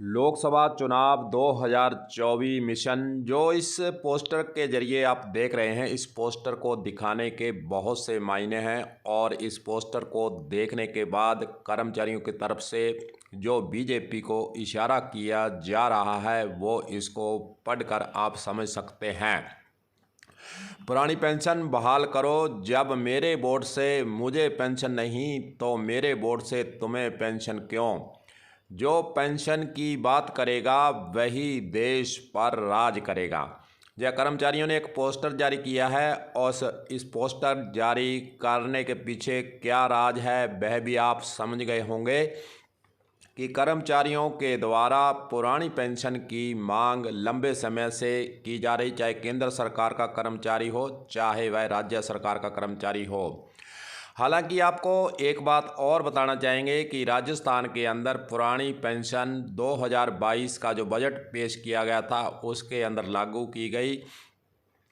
लोकसभा चुनाव 2024 मिशन जो इस पोस्टर के जरिए आप देख रहे हैं, इस पोस्टर को दिखाने के बहुत से मायने हैं और इस पोस्टर को देखने के बाद कर्मचारियों की तरफ से जो बीजेपी को इशारा किया जा रहा है वो इसको पढ़कर आप समझ सकते हैं। पुरानी पेंशन बहाल करो, जब मेरे वोट से मुझे पेंशन नहीं तो मेरे वोट से तुम्हें पेंशन क्यों। जो पेंशन की बात करेगा वही देश पर राज करेगा। यह कर्मचारियों ने एक पोस्टर जारी किया है और इस पोस्टर जारी करने के पीछे क्या राज है वह भी आप समझ गए होंगे कि कर्मचारियों के द्वारा पुरानी पेंशन की मांग लंबे समय से की जा रही, चाहे केंद्र सरकार का कर्मचारी हो चाहे वह राज्य सरकार का कर्मचारी हो। हालांकि आपको एक बात और बताना चाहेंगे कि राजस्थान के अंदर पुरानी पेंशन 2022 का जो बजट पेश किया गया था उसके अंदर लागू की गई।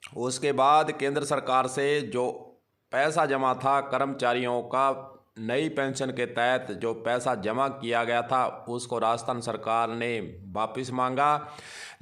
उसके बाद केंद्र सरकार से जो पैसा जमा था कर्मचारियों का, नई पेंशन के तहत जो पैसा जमा किया गया था उसको राजस्थान सरकार ने वापस मांगा,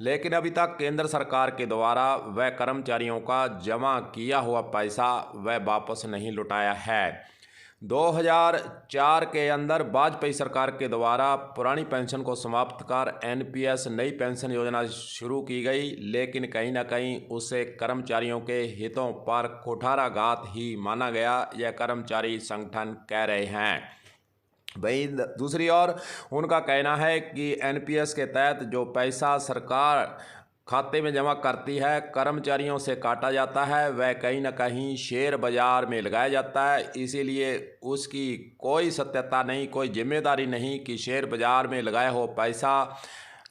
लेकिन अभी तक केंद्र सरकार के द्वारा वह कर्मचारियों का जमा किया हुआ पैसा वह वापस नहीं लौटाया है। 2004 के अंदर वाजपेयी सरकार के द्वारा पुरानी पेंशन को समाप्त कर एनपीएस नई पेंशन योजना शुरू की गई, लेकिन कहीं ना कहीं उसे कर्मचारियों के हितों पर कुठाराघात ही माना गया, यह कर्मचारी संगठन कह रहे हैं। वहीं दूसरी ओर उनका कहना है कि एनपीएस के तहत जो पैसा सरकार खाते में जमा करती है कर्मचारियों से काटा जाता है, वह कहीं ना कहीं शेयर बाजार में लगाया जाता है, इसीलिए उसकी कोई सत्यता नहीं, कोई जिम्मेदारी नहीं कि शेयर बाजार में लगाया हो पैसा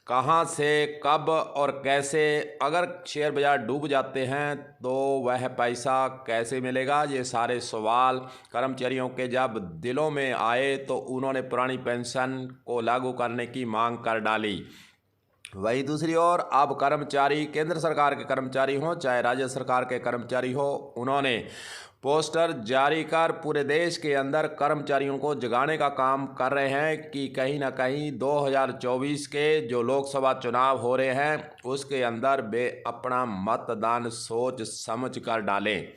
कहाँ से कब और कैसे, अगर शेयर बाजार डूब जाते हैं तो वह पैसा कैसे मिलेगा। ये सारे सवाल कर्मचारियों के जब दिलों में आए तो उन्होंने पुरानी पेंशन को लागू करने की मांग कर डाली। वही दूसरी ओर अब कर्मचारी, केंद्र सरकार के कर्मचारी हों चाहे राज्य सरकार के कर्मचारी हो, उन्होंने पोस्टर जारी कर पूरे देश के अंदर कर्मचारियों को जगाने का काम कर रहे हैं कि कहीं ना कहीं 2024 के जो लोकसभा चुनाव हो रहे हैं उसके अंदर वे अपना मतदान सोच समझ कर डालें।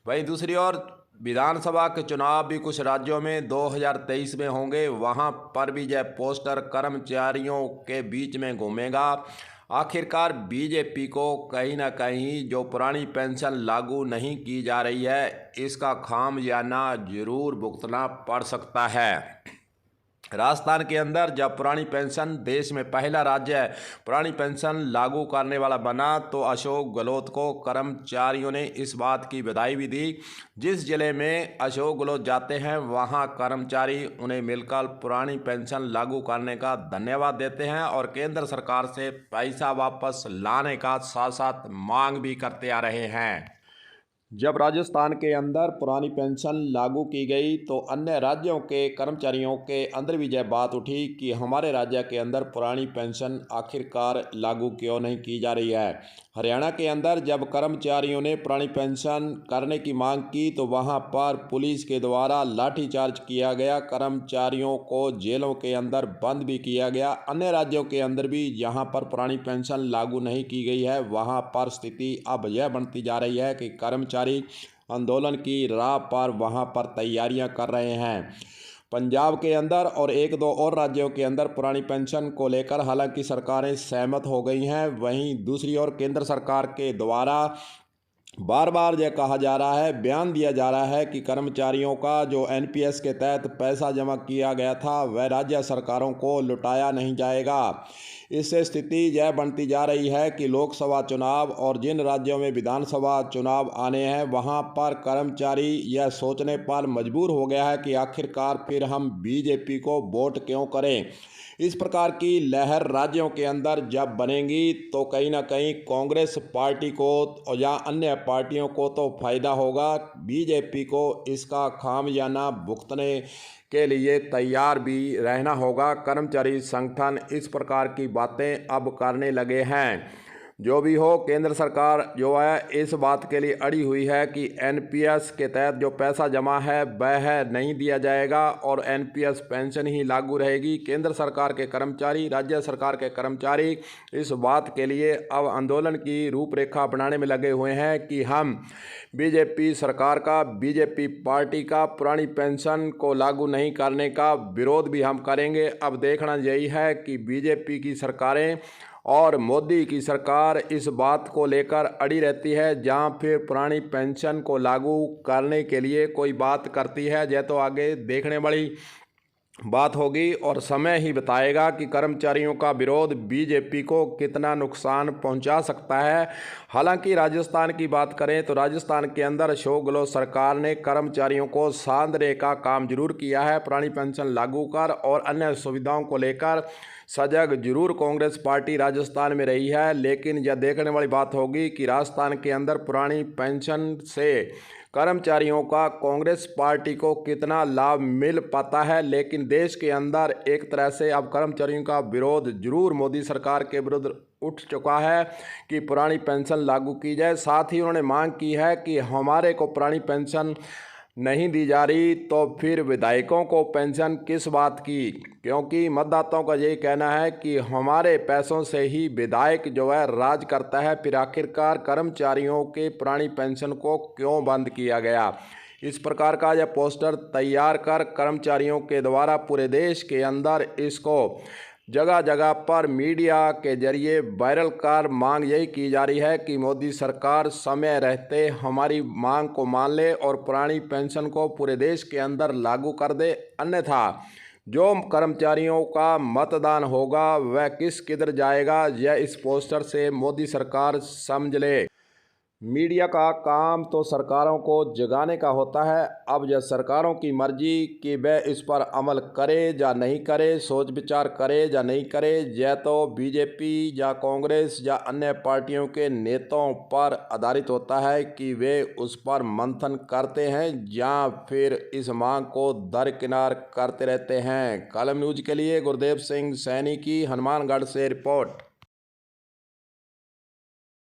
वहीं दूसरी ओर विधानसभा के चुनाव भी कुछ राज्यों में 2023 में होंगे, वहां पर भी यह पोस्टर कर्मचारियों के बीच में घूमेगा। आखिरकार बीजेपी को कहीं ना कहीं जो पुरानी पेंशन लागू नहीं की जा रही है इसका खामियाजा जरूर भुगतना पड़ सकता है। राजस्थान के अंदर जब पुरानी पेंशन, देश में पहला राज्य पुरानी पेंशन लागू करने वाला बना तो अशोक गहलोत को कर्मचारियों ने इस बात की बधाई भी दी। जिस जिले में अशोक गहलोत जाते हैं वहां कर्मचारी उन्हें मिलकर पुरानी पेंशन लागू करने का धन्यवाद देते हैं और केंद्र सरकार से पैसा वापस लाने का साथ साथ मांग भी करते आ रहे हैं। जब राजस्थान के अंदर पुरानी पेंशन लागू की गई तो अन्य राज्यों के कर्मचारियों के अंदर भी यह बात उठी कि हमारे राज्य के अंदर पुरानी पेंशन आखिरकार लागू क्यों नहीं की जा रही है। हरियाणा के अंदर जब कर्मचारियों ने पुरानी पेंशन करने की मांग की तो वहां पर पुलिस के द्वारा लाठीचार्ज किया गया, कर्मचारियों को जेलों के अंदर बंद भी किया गया। अन्य राज्यों के अंदर भी जहां पर पुरानी पेंशन लागू नहीं की गई है वहां पर स्थिति अब यह बनती जा रही है कि कर्मचारी आंदोलन की राह पर वहां पर तैयारियां कर रहे हैं। पंजाब के अंदर और एक दो और राज्यों के अंदर पुरानी पेंशन को लेकर हालांकि सरकारें सहमत हो गई हैं, वहीं दूसरी ओर केंद्र सरकार के द्वारा बार बार यह कहा जा रहा है, बयान दिया जा रहा है कि कर्मचारियों का जो एनपीएस के तहत पैसा जमा किया गया था वह राज्य सरकारों को लौटाया नहीं जाएगा। इससे स्थिति यह बनती जा रही है कि लोकसभा चुनाव और जिन राज्यों में विधानसभा चुनाव आने हैं वहां पर कर्मचारी यह सोचने पर मजबूर हो गया है कि आखिरकार फिर हम बीजेपी को वोट क्यों करें। इस प्रकार की लहर राज्यों के अंदर जब बनेगी तो कहीं ना कहीं कांग्रेस पार्टी को या अन्य पार्टियों को तो फायदा होगा, बीजेपी को इसका खामियाजा भुगतने के लिए तैयार भी रहना होगा। कर्मचारी संगठन इस प्रकार की बातें अब करने लगे हैं। जो भी हो, केंद्र सरकार जो है इस बात के लिए अड़ी हुई है कि एनपीएस के तहत जो पैसा जमा है वह नहीं दिया जाएगा और एनपीएस पेंशन ही लागू रहेगी। केंद्र सरकार के कर्मचारी, राज्य सरकार के कर्मचारी इस बात के लिए अब आंदोलन की रूपरेखा बनाने में लगे हुए हैं कि हम बीजेपी सरकार का, बीजेपी पार्टी का पुरानी पेंशन को लागू नहीं करने का विरोध भी हम करेंगे। अब देखना यही है कि बीजेपी की सरकारें और मोदी की सरकार इस बात को लेकर अड़ी रहती है, जहां फिर पुरानी पेंशन को लागू करने के लिए कोई बात करती है। यह तो आगे देखने वाली बात होगी और समय ही बताएगा कि कर्मचारियों का विरोध बीजेपी को कितना नुकसान पहुंचा सकता है। हालांकि राजस्थान की बात करें तो राजस्थान के अंदर अशोक गहलोत सरकार ने कर्मचारियों को सांधने का काम जरूर किया है। पुरानी पेंशन लागू कर और अन्य सुविधाओं को लेकर सजग जरूर कांग्रेस पार्टी राजस्थान में रही है, लेकिन यह देखने वाली बात होगी कि राजस्थान के अंदर पुरानी पेंशन से कर्मचारियों का कांग्रेस पार्टी को कितना लाभ मिल पाता है। लेकिन देश के अंदर एक तरह से अब कर्मचारियों का विरोध जरूर मोदी सरकार के विरुद्ध उठ चुका है कि पुरानी पेंशन लागू की जाए। साथ ही उन्होंने मांग की है कि हमारे को पुरानी पेंशन नहीं दी जा रही तो फिर विधायकों को पेंशन किस बात की, क्योंकि मतदाताओं का यही कहना है कि हमारे पैसों से ही विधायक जो है राज करता है, फिर आखिरकार कर्मचारियों के पुरानी पेंशन को क्यों बंद किया गया। इस प्रकार का यह पोस्टर तैयार कर कर्मचारियों के द्वारा पूरे देश के अंदर इसको जगह जगह पर मीडिया के जरिए वायरल कर मांग यही की जा रही है कि मोदी सरकार समय रहते हमारी मांग को मान ले और पुरानी पेंशन को पूरे देश के अंदर लागू कर दे, अन्यथा जो कर्मचारियों का मतदान होगा वह किधर जाएगा, यह इस पोस्टर से मोदी सरकार समझ ले। मीडिया का काम तो सरकारों को जगाने का होता है। अब यह सरकारों की मर्जी कि वह इस पर अमल करे या नहीं करे, सोच विचार करे या नहीं करे, यह तो बीजेपी या कांग्रेस या अन्य पार्टियों के नेताओं पर आधारित होता है कि वे उस पर मंथन करते हैं या फिर इस मांग को दरकिनार करते रहते हैं। कलम न्यूज के लिए गुरदेव सिंह सैनी की हनुमानगढ़ से रिपोर्ट।